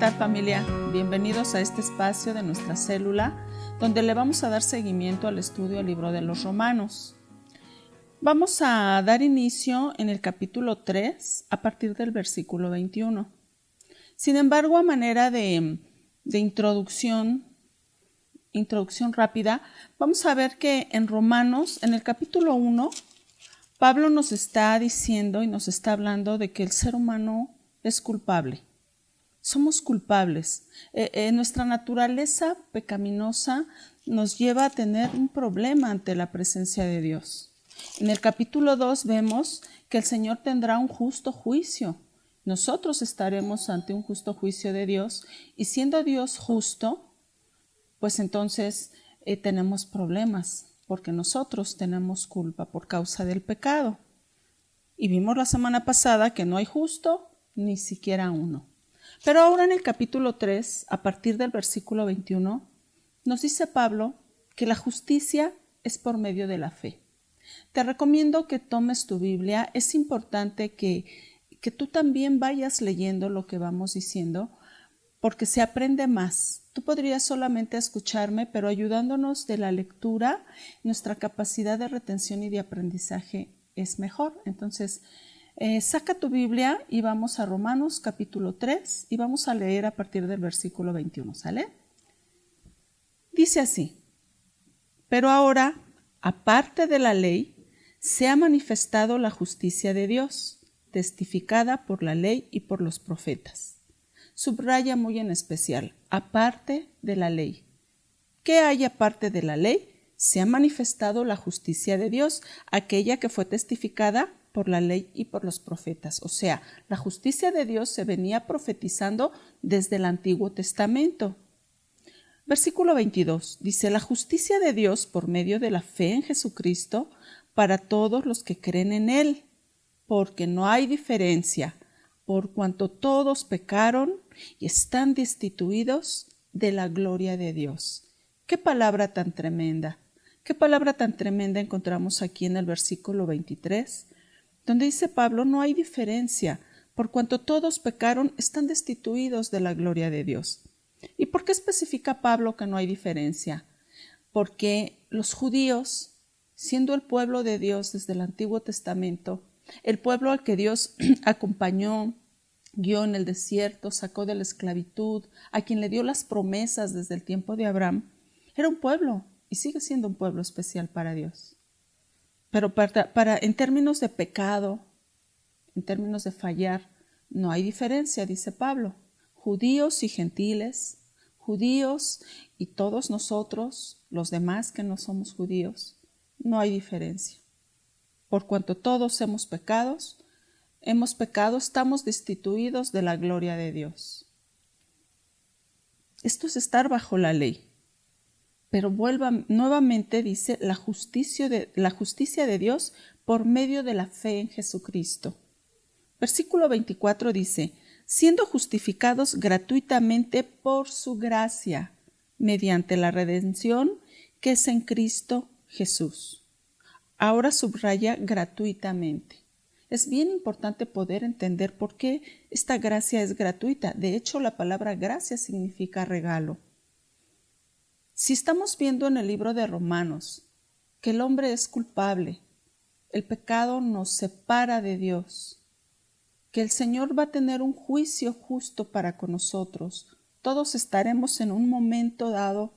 tal, familia? Bienvenidos a este espacio de nuestra célula donde le vamos a dar seguimiento al estudio del libro de los Romanos. Vamos a dar inicio en el capítulo 3 a partir del versículo 21. Sin embargo, a manera de introducción rápida, vamos a ver que en Romanos, en el capítulo 1, Pablo nos está diciendo y nos está hablando de que el ser humano es culpable. Somos culpables. Nuestra naturaleza pecaminosa nos lleva a tener un problema ante la presencia de Dios. En el capítulo 2 vemos que el Señor tendrá un justo juicio. Nosotros estaremos ante un justo juicio de Dios y siendo Dios justo, pues entonces tenemos problemas porque nosotros tenemos culpa por causa del pecado. Y vimos la semana pasada que no hay justo ni siquiera uno. Pero ahora en el capítulo 3, a partir del versículo 21, nos dice Pablo que la justicia es por medio de la fe. Te recomiendo que tomes tu Biblia. Es importante que tú también vayas leyendo lo que vamos diciendo, porque se aprende más. Tú podrías solamente escucharme, pero ayudándonos de la lectura, nuestra capacidad de retención y de aprendizaje es mejor. Entonces, saca tu Biblia y vamos a Romanos capítulo 3 y vamos a leer a partir del versículo 21, ¿sale? Dice así: pero ahora, aparte de la ley, se ha manifestado la justicia de Dios, testificada por la ley y por los profetas. Subraya muy en especial, aparte de la ley. ¿Qué hay aparte de la ley? Se ha manifestado la justicia de Dios, aquella que fue testificada por la ley y por los profetas. O sea, la justicia de Dios se venía profetizando desde el Antiguo Testamento. Versículo 22 dice: la justicia de Dios por medio de la fe en Jesucristo para todos los que creen en Él, porque no hay diferencia, por cuanto todos pecaron y están destituidos de la gloria de Dios. ¡Qué palabra tan tremenda! ¿Qué palabra tan tremenda encontramos aquí en el versículo 23? Donde dice Pablo, no hay diferencia, por cuanto todos pecaron, están destituidos de la gloria de Dios. ¿Y por qué especifica Pablo que no hay diferencia? Porque los judíos, siendo el pueblo de Dios desde el Antiguo Testamento, el pueblo al que Dios acompañó, guió en el desierto, sacó de la esclavitud, a quien le dio las promesas desde el tiempo de Abraham, era un pueblo y sigue siendo un pueblo especial para Dios. Pero en términos de pecado, en términos de fallar, no hay diferencia, dice Pablo. Judíos y gentiles, judíos y todos nosotros, los demás que no somos judíos, no hay diferencia. Por cuanto todos hemos pecado, estamos destituidos de la gloria de Dios. Esto es estar bajo la ley. Pero nuevamente dice la justicia de Dios por medio de la fe en Jesucristo. Versículo 24 dice: siendo justificados gratuitamente por su gracia, mediante la redención que es en Cristo Jesús. Ahora subraya gratuitamente. Es bien importante poder entender por qué esta gracia es gratuita. De hecho, la palabra gracia significa regalo. Si estamos viendo en el libro de Romanos que el hombre es culpable, el pecado nos separa de Dios, que el Señor va a tener un juicio justo para con nosotros, todos estaremos en un momento dado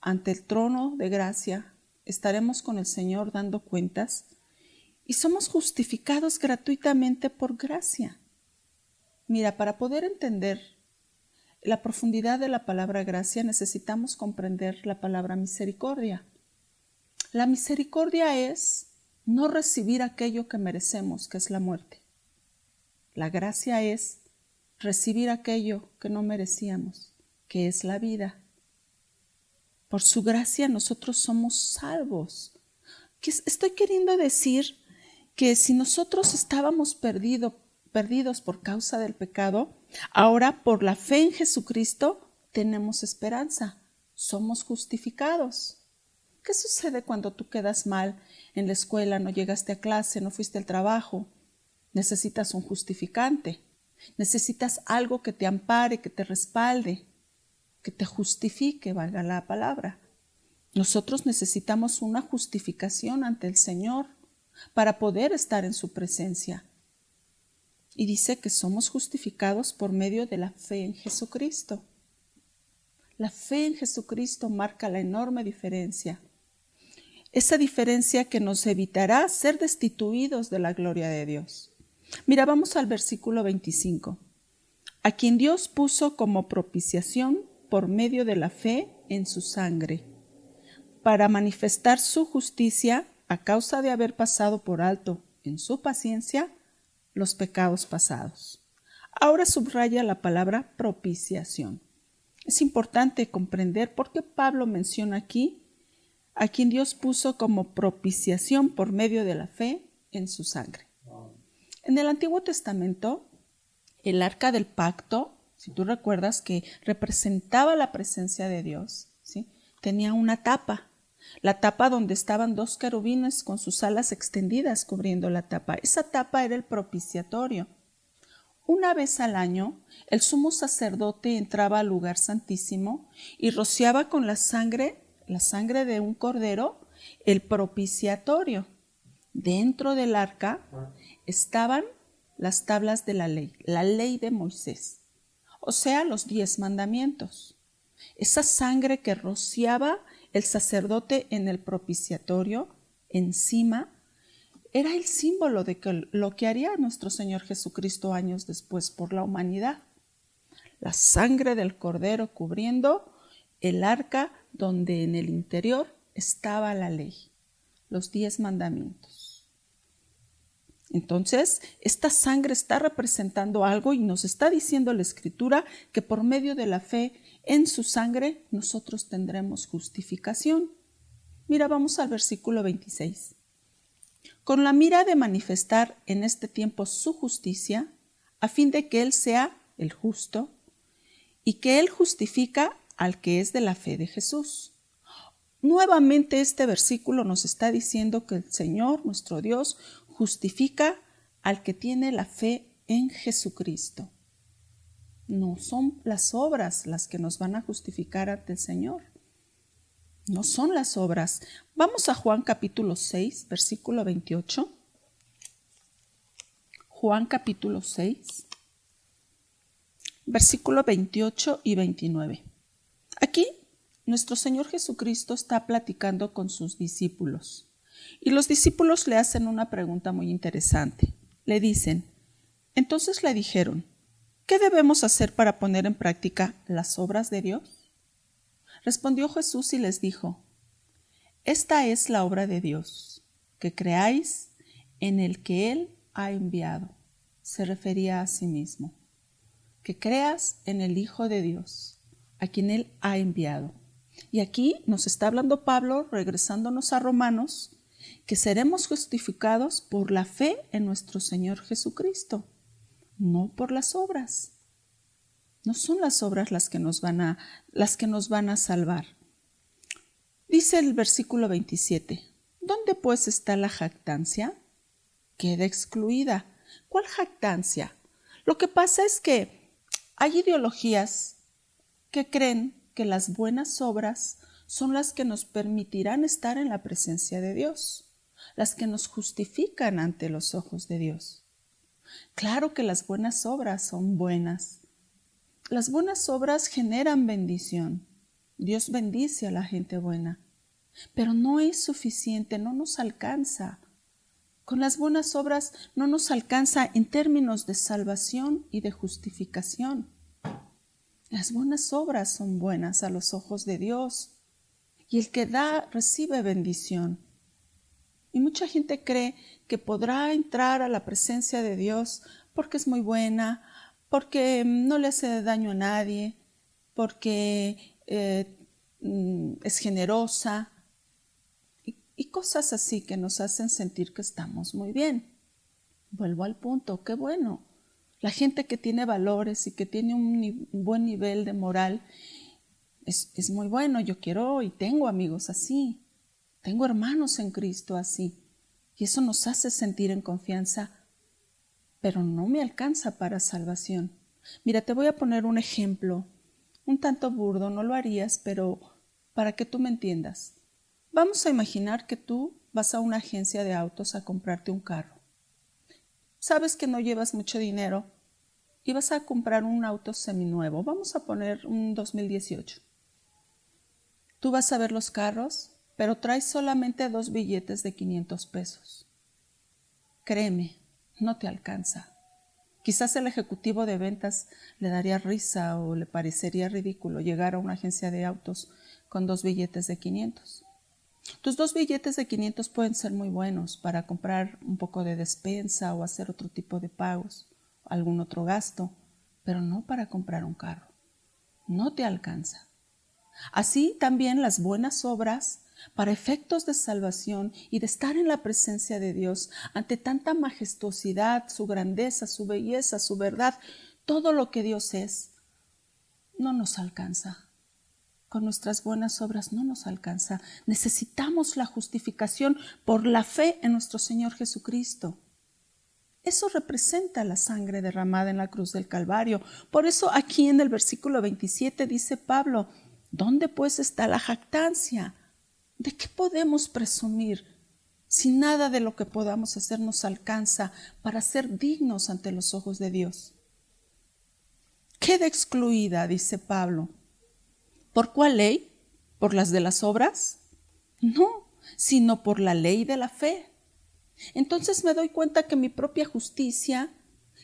ante el trono de gracia, estaremos con el Señor dando cuentas y somos justificados gratuitamente por gracia. Mira, para poder entender la profundidad de la palabra gracia necesitamos comprender la palabra misericordia. La misericordia es no recibir aquello que merecemos, que es la muerte. La gracia es recibir aquello que no merecíamos, que es la vida. Por su gracia nosotros somos salvos. Estoy queriendo decir que si nosotros estábamos perdidos por causa del pecado, ahora por la fe en Jesucristo tenemos esperanza, somos justificados. ¿Qué sucede cuando tú quedas mal en la escuela, no llegaste a clase, no fuiste al trabajo? Necesitas un justificante. Necesitas algo que te ampare, que te respalde, que te justifique, valga la palabra. Nosotros necesitamos una justificación ante el Señor para poder estar en su presencia. Y dice que somos justificados por medio de la fe en Jesucristo. La fe en Jesucristo marca la enorme diferencia. Esa diferencia que nos evitará ser destituidos de la gloria de Dios. Mira, vamos al versículo 25. A quien Dios puso como propiciación por medio de la fe en su sangre, para manifestar su justicia a causa de haber pasado por alto en su paciencia los pecados pasados. Ahora subraya la palabra propiciación. Es importante comprender por qué Pablo menciona aquí a quien Dios puso como propiciación por medio de la fe en su sangre. En el Antiguo Testamento, el arca del pacto, si tú recuerdas que representaba la presencia de Dios, ¿sí? Tenía una tapa, la tapa donde estaban dos querubines con sus alas extendidas cubriendo la tapa. Esa tapa era el propiciatorio. Una vez al año, el sumo sacerdote entraba al lugar santísimo y rociaba con la sangre de un cordero, el propiciatorio. Dentro del arca estaban las tablas de la ley de Moisés, o sea, los 10 mandamientos. Esa sangre que rociaba el sacerdote en el propiciatorio, encima, era el símbolo de lo que haría nuestro Señor Jesucristo años después por la humanidad. La sangre del cordero cubriendo el arca donde en el interior estaba la ley, los 10 mandamientos. Entonces, esta sangre está representando algo y nos está diciendo la Escritura que por medio de la fe en su sangre nosotros tendremos justificación. Mira, vamos al versículo 26. Con la mira de manifestar en este tiempo su justicia, a fin de que Él sea el justo y que Él justifica al que es de la fe de Jesús. Nuevamente este versículo nos está diciendo que el Señor, nuestro Dios, justifica al que tiene la fe en Jesucristo. No son las obras las que nos van a justificar ante el Señor. No son las obras. Vamos a Juan capítulo 6, versículo 28. Juan capítulo 6, versículo 28 y 29. Aquí nuestro Señor Jesucristo está platicando con sus discípulos y los discípulos le hacen una pregunta muy interesante. Le dicen, entonces le dijeron, ¿qué debemos hacer para poner en práctica las obras de Dios? Respondió Jesús y les dijo, esta es la obra de Dios, que creáis en el que Él ha enviado. Se refería a sí mismo. Que creas en el Hijo de Dios, a quien Él ha enviado. Y aquí nos está hablando Pablo, regresándonos a Romanos, que seremos justificados por la fe en nuestro Señor Jesucristo, no por las obras. No son las obras las que nos van a salvar. Dice el versículo 27, ¿dónde pues está la jactancia? Queda excluida. ¿Cuál jactancia? Lo que pasa es que hay ideologías que creen que las buenas obras son las que nos permitirán estar en la presencia de Dios, las que nos justifican ante los ojos de Dios. Claro que las buenas obras son buenas. Las buenas obras generan bendición. Dios bendice a la gente buena, pero no es suficiente, no nos alcanza. Con las buenas obras no nos alcanza en términos de salvación y de justificación. Las buenas obras son buenas a los ojos de Dios y el que da recibe bendición. Y mucha gente cree que podrá entrar a la presencia de Dios porque es muy buena, porque no le hace daño a nadie, porque es generosa y cosas así que nos hacen sentir que estamos muy bien. Vuelvo al punto, qué bueno. La gente que tiene valores y que tiene un buen nivel de moral es muy bueno. Yo quiero y tengo amigos así, tengo hermanos en Cristo así y eso nos hace sentir en confianza. pero no me alcanza para salvación. Mira, te voy a poner un ejemplo, un tanto burdo, no lo harías, pero para que tú me entiendas. Vamos a imaginar que tú vas a una agencia de autos a comprarte un carro. Sabes que no llevas mucho dinero y vas a comprar un auto seminuevo. Vamos a poner un 2018. Tú vas a ver los carros, pero traes solamente 2 billetes de 500 pesos. Créeme, no te alcanza. Quizás el ejecutivo de ventas le daría risa o le parecería ridículo llegar a una agencia de autos con 2 billetes de 500. Tus 2 billetes de 500 pueden ser muy buenos para comprar un poco de despensa o hacer otro tipo de pagos, algún otro gasto, pero no para comprar un carro. No te alcanza. Así también las buenas obras, para efectos de salvación y de estar en la presencia de Dios, ante tanta majestuosidad, su grandeza, su belleza, su verdad, todo lo que Dios es, no nos alcanza. Con nuestras buenas obras no nos alcanza. Necesitamos la justificación por la fe en nuestro Señor Jesucristo. Eso representa la sangre derramada en la cruz del Calvario. Por eso aquí en el versículo 27 dice Pablo, ¿dónde pues está la jactancia? ¿De qué podemos presumir si nada de lo que podamos hacer nos alcanza para ser dignos ante los ojos de Dios? Queda excluida, dice Pablo. ¿Por cuál ley? ¿Por las de las obras? No, sino por la ley de la fe. Entonces me doy cuenta que mi propia justicia,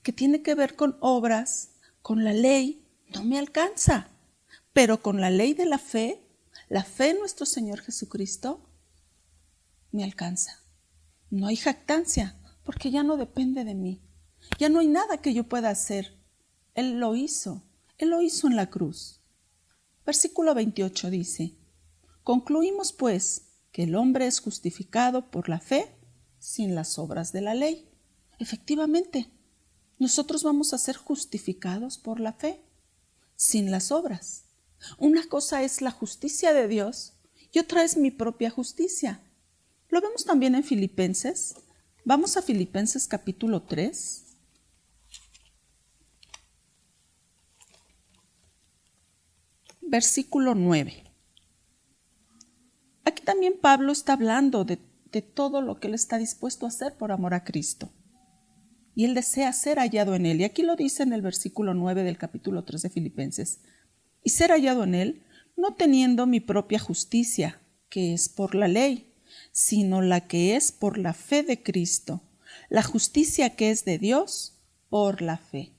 que tiene que ver con obras, con la ley, no me alcanza. Pero con la ley de la fe en nuestro Señor Jesucristo, me alcanza. No hay jactancia, porque ya no depende de mí. Ya no hay nada que yo pueda hacer. Él lo hizo en la cruz. Versículo 28 dice, concluimos pues que el hombre es justificado por la fe sin las obras de la ley. Efectivamente, nosotros vamos a ser justificados por la fe, sin las obras. Una cosa es la justicia de Dios y otra es mi propia justicia. Lo vemos también en Filipenses. Vamos a Filipenses capítulo 3. Versículo 9. Aquí también Pablo está hablando de todo lo que él está dispuesto a hacer por amor a Cristo. Y él desea ser hallado en él. Y aquí lo dice en el versículo 9 del capítulo 3 de Filipenses. Y ser hallado en él, no teniendo mi propia justicia, que es por la ley, sino la que es por la fe de Cristo, la justicia que es de Dios por la fe.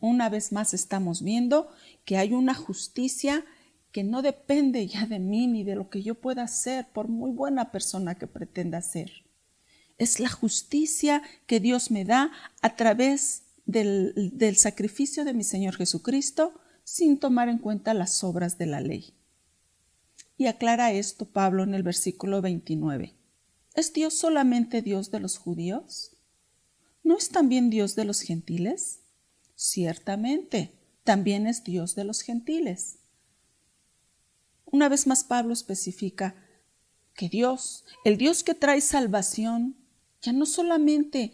Una vez más estamos viendo que hay una justicia que no depende ya de mí ni de lo que yo pueda hacer, por muy buena persona que pretenda ser. Es la justicia que Dios me da a través del sacrificio de mi Señor Jesucristo, sin tomar en cuenta las obras de la ley. Y aclara esto Pablo en el versículo 29. ¿Es Dios solamente Dios de los judíos? ¿No es también Dios de los gentiles? Ciertamente, también es Dios de los gentiles. Una vez más Pablo especifica que Dios, el Dios que trae salvación, ya no solamente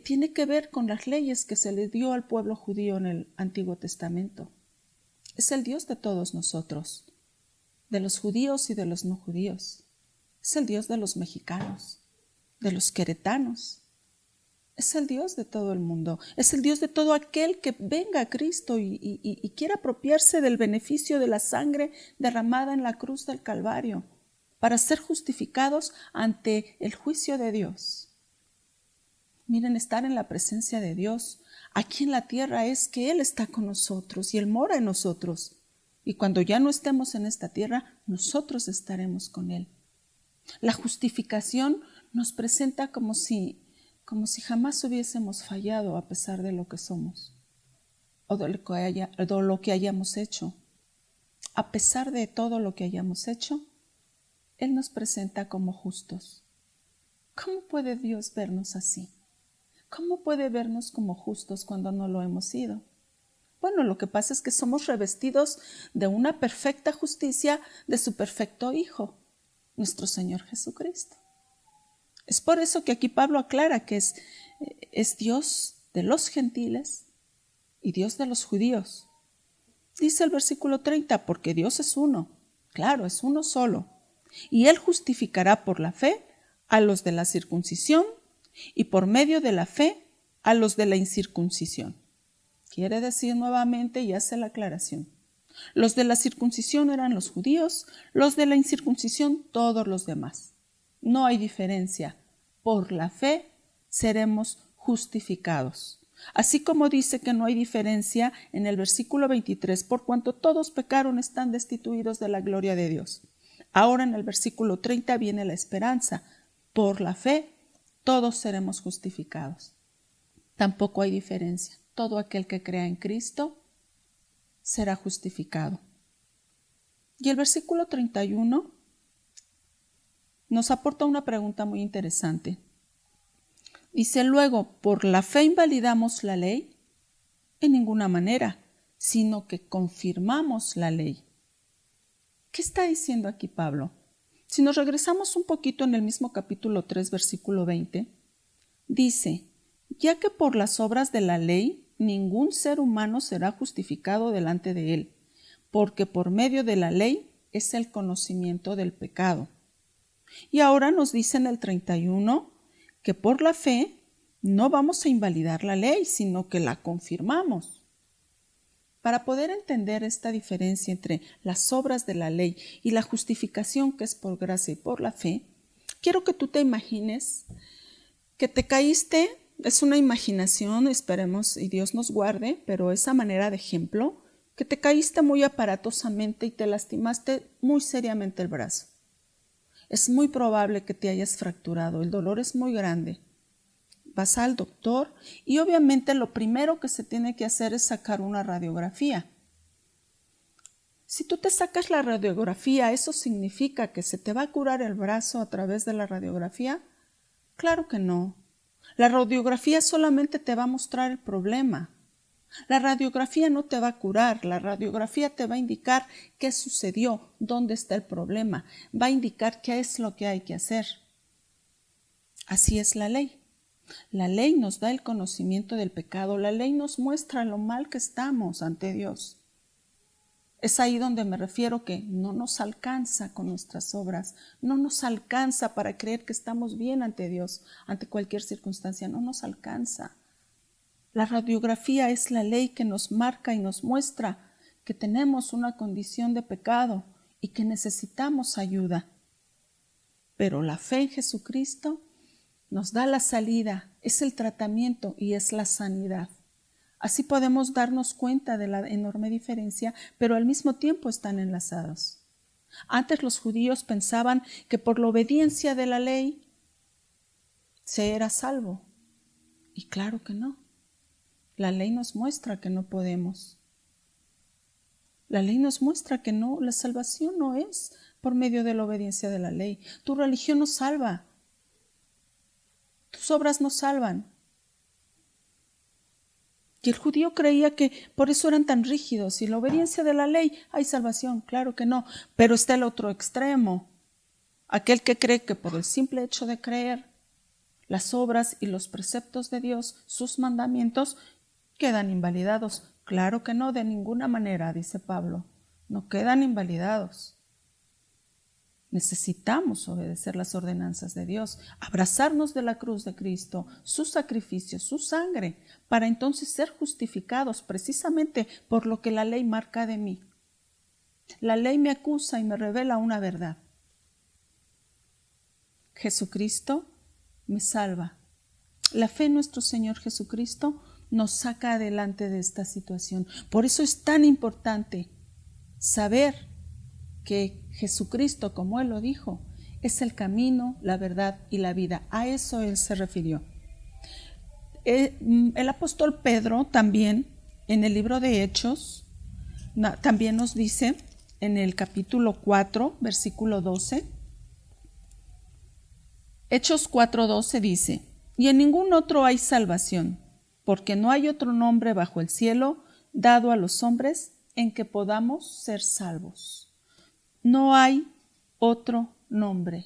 tiene que ver con las leyes que se le dio al pueblo judío en el Antiguo Testamento. Es el Dios de todos nosotros, de los judíos y de los no judíos. Es el Dios de los mexicanos, de los queretanos. Es el Dios de todo el mundo. Es el Dios de todo aquel que venga a Cristo y quiera apropiarse del beneficio de la sangre derramada en la cruz del Calvario para ser justificados ante el juicio de Dios. Miren, estar en la presencia de Dios aquí en la tierra es que Él está con nosotros y Él mora en nosotros. Y cuando ya no estemos en esta tierra, nosotros estaremos con Él. La justificación nos presenta como si jamás hubiésemos fallado a pesar de lo que somos o de lo que hayamos hecho. A pesar de todo lo que hayamos hecho, Él nos presenta como justos. ¿Cómo puede Dios vernos así? ¿Cómo puede vernos como justos cuando no lo hemos sido? Bueno, lo que pasa es que somos revestidos de una perfecta justicia de su perfecto Hijo, nuestro Señor Jesucristo. Es por eso que aquí Pablo aclara que es Dios de los gentiles y Dios de los judíos. Dice el versículo 30, porque Dios es uno, claro, es uno solo, y Él justificará por la fe a los de la circuncisión y por medio de la fe a los de la incircuncisión. Quiere decir nuevamente y hace la aclaración. Los de la circuncisión eran los judíos, los de la incircuncisión todos los demás. No hay diferencia. Por la fe seremos justificados. Así como dice que no hay diferencia en el versículo 23, por cuanto todos pecaron están destituidos de la gloria de Dios. Ahora en el versículo 30 viene la esperanza. Por la fe todos seremos justificados. Tampoco hay diferencia. Todo aquel que crea en Cristo será justificado. Y el versículo 31 nos aporta una pregunta muy interesante. Dice luego, ¿por la fe invalidamos la ley? En ninguna manera, sino que confirmamos la ley. ¿Qué está diciendo aquí Pablo? Si nos regresamos un poquito en el mismo capítulo 3, versículo 20, dice, ya que por las obras de la ley ningún ser humano será justificado delante de él, porque por medio de la ley es el conocimiento del pecado. Y ahora nos dice en el 31 que por la fe no vamos a invalidar la ley, sino que la confirmamos. Para poder entender esta diferencia entre las obras de la ley y la justificación que es por gracia y por la fe, quiero que tú te imagines que te caíste. Es una imaginación, esperemos y Dios nos guarde, pero esa manera de ejemplo, que te caíste muy aparatosamente y te lastimaste muy seriamente el brazo. Es muy probable que te hayas fracturado, el dolor es muy grande. Vas al doctor y obviamente lo primero que se tiene que hacer es sacar una radiografía. Si tú te sacas la radiografía, ¿eso significa que se te va a curar el brazo a través de la radiografía? Claro que no. La radiografía solamente te va a mostrar el problema. La radiografía no te va a curar, la radiografía te va a indicar qué sucedió, dónde está el problema, va a indicar qué es lo que hay que hacer. Así es la ley. La ley nos da el conocimiento del pecado, la ley nos muestra lo mal que estamos ante Dios. Es ahí donde me refiero que no nos alcanza con nuestras obras, no nos alcanza para creer que estamos bien ante Dios, ante cualquier circunstancia, no nos alcanza. La radiografía es la ley que nos marca y nos muestra que tenemos una condición de pecado y que necesitamos ayuda. Pero la fe en Jesucristo nos da la salida, es el tratamiento y es la sanidad. Así podemos darnos cuenta de la enorme diferencia, pero al mismo tiempo están enlazados. Antes los judíos pensaban que por la obediencia de la ley se era salvo. Y claro que no. La ley nos muestra que no podemos. La ley nos muestra que no, la salvación no es por medio de la obediencia de la ley. Tu religión no salva. Tus obras no salvan. Y el judío creía que por eso eran tan rígidos. Y la obediencia de la ley, hay salvación, claro que no. Pero está el otro extremo. Aquel que cree que por el simple hecho de creer, las obras y los preceptos de Dios, sus mandamientos, quedan invalidados. Claro que no, de ninguna manera, dice Pablo. No quedan invalidados. Necesitamos obedecer las ordenanzas de Dios, abrazarnos de la cruz de Cristo, su sacrificio, su sangre, para entonces ser justificados precisamente por lo que la ley marca de mí. La ley me acusa y me revela una verdad. Jesucristo me salva. La fe en nuestro Señor Jesucristo nos saca adelante de esta situación. Por eso es tan importante saber que Jesucristo, como Él lo dijo, es el camino, la verdad y la vida. A eso Él se refirió. El apóstol Pedro también, en el libro de Hechos, también nos dice, en el capítulo 4, versículo 12, Hechos 4:12 dice, y en ningún otro hay salvación, porque no hay otro nombre bajo el cielo dado a los hombres en que podamos ser salvos. No hay otro nombre,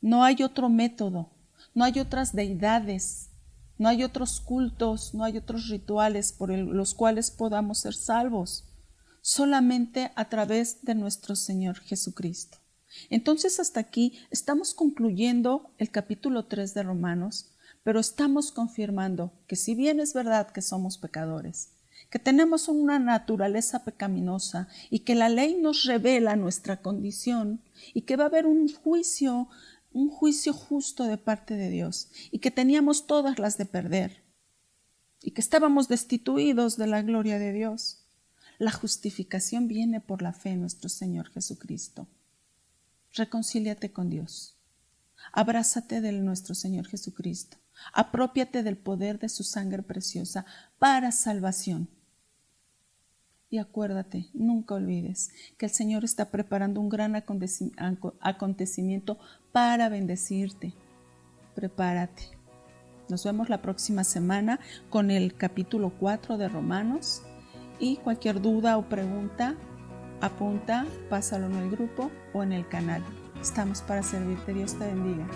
no hay otro método, no hay otras deidades No hay otros cultos, no hay otros rituales por los cuales podamos ser salvos, solamente a través de nuestro Señor Jesucristo. Entonces hasta aquí estamos concluyendo el capítulo 3 de Romanos, pero estamos confirmando que si bien es verdad que somos pecadores, que tenemos una naturaleza pecaminosa y que la ley nos revela nuestra condición y que va a haber un juicio justo de parte de Dios y que teníamos todas las de perder y que estábamos destituidos de la gloria de Dios. La justificación viene por la fe en nuestro Señor Jesucristo. Reconcíliate con Dios. Abrázate de nuestro Señor Jesucristo. Aprópiate del poder de su sangre preciosa para salvación. Y acuérdate, nunca olvides que el Señor está preparando un gran acontecimiento para bendecirte. Prepárate. Nos vemos la próxima semana con el capítulo 4 de Romanos. Y cualquier duda o pregunta, apunta, pásalo en el grupo o en el canal. Estamos para servirte. Dios te bendiga.